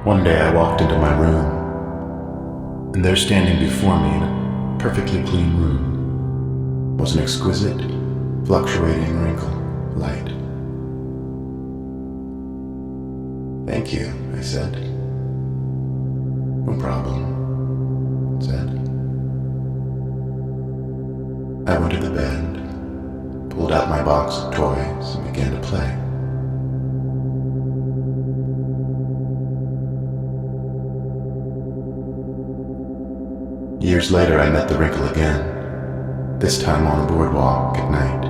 One day I walked into my room, and there standing before me in a perfectly clean room was an exquisite, fluctuating wrinkle light. "Thank you," I said. "No problem," it said. I went to the bed, pulled out my box of toys, and began to play. Years later, I met the wrinkle again, this time on a boardwalk at night,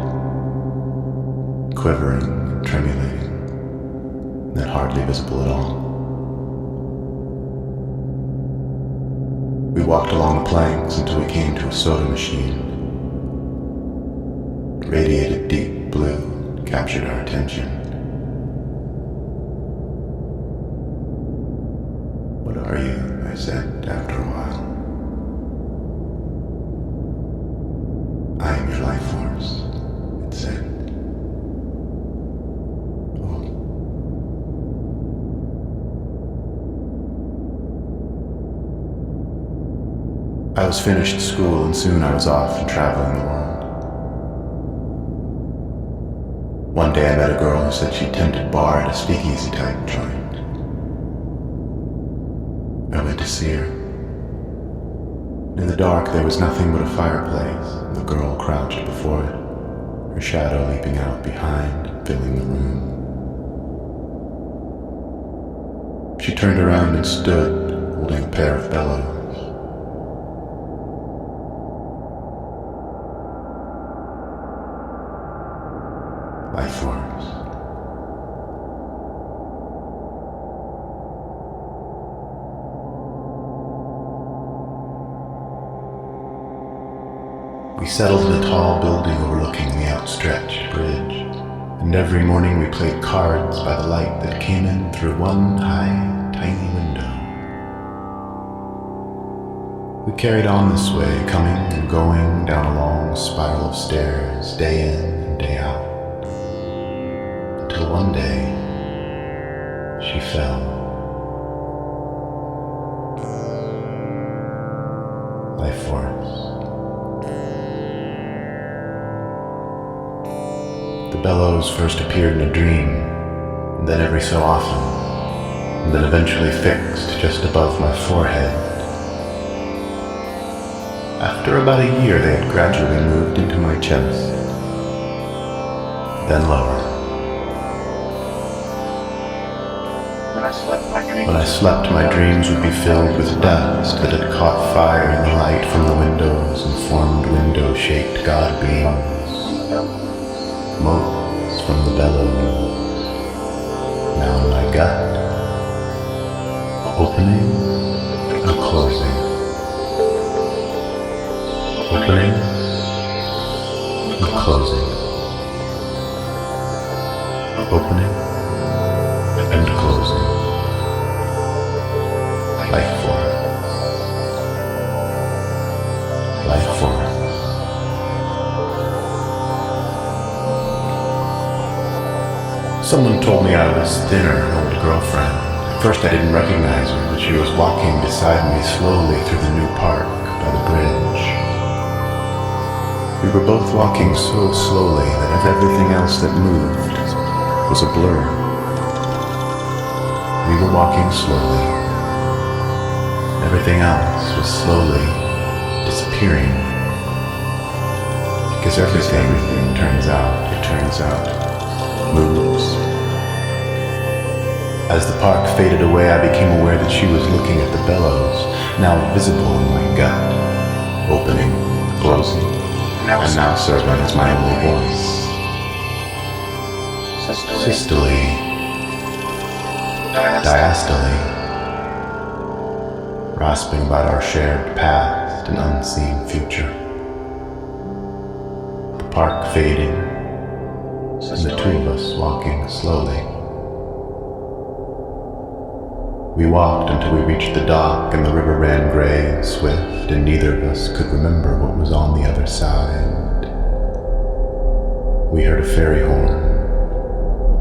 quivering and tremulating, then hardly visible at all. We walked along the planks until we came to a soda machine. It radiated deep blue and captured our attention. "What are you?" I said after a while. "I am your life force," it said. "Oh." I was finished school and soon I was off and traveling the world. One day I met a girl who said she tended bar at a speakeasy type joint. I went to see her. In the dark, there was nothing but a fireplace, and the girl crouched before it, her shadow leaping out behind, filling the room. She turned around and stood, holding a pair of bellows. Life force. We settled in a tall building overlooking the outstretched bridge, and every morning we played cards by the light that came in through one high, tiny window. We carried on this way, coming and going down a long spiral of stairs, day in and day out, until one day she fell. Life force. The bellows first appeared in a dream, and then every so often, and then eventually fixed just above my forehead. After about a year, they had gradually moved into my chest, then lower. When I slept, my dreams would be filled with dust that had caught fire in the light from the windows and formed window-shaped god beams. Motes from the bellows, now in my gut, opening and closing, opening and closing, opening and closing. Life force. Life force. Someone told me I was thinner, an old girlfriend. At first I didn't recognize her, but she was walking beside me slowly through the new park by the bridge. We were both walking so slowly that everything else that moved was a blur. We were walking slowly. Everything else was slowly disappearing. Because everything turns out, moves. As the park faded away, I became aware that she was looking at the bellows, now visible in my gut, opening, closing, and now serving as my only voice. Systole, diastole, rasping about our shared past and unseen future. The park fading, and the two of us walking slowly. We walked until we reached the dock, and the river ran gray and swift, and neither of us could remember what was on the other side. We heard a ferry horn,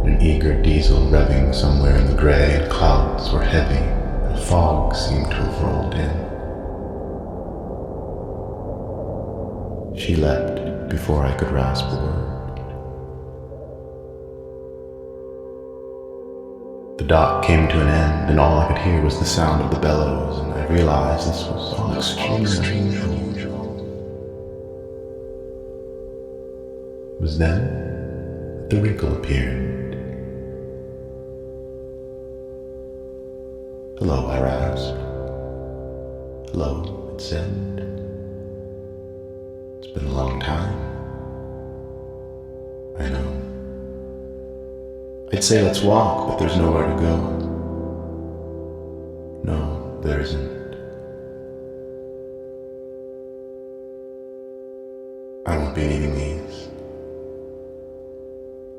an eager diesel revving somewhere in the gray, and clouds were heavy fog seemed to have rolled in. She leapt before I could rasp a word. The dock came to an end, and all I could hear was the sound of the bellows, and I realized this was all extremely unusual. It was then that the wrinkle appeared. "Hello," I rasped. "Hello," it said. "It's been a long time." I know. I'd say let's walk, but there's nowhere to go. No, there isn't. I won't be needing these.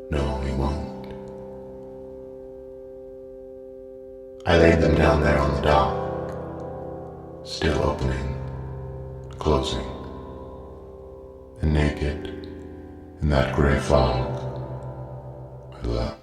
No, we won't. I laid them down there on the dock, still opening, closing, and naked in that gray fog, I left.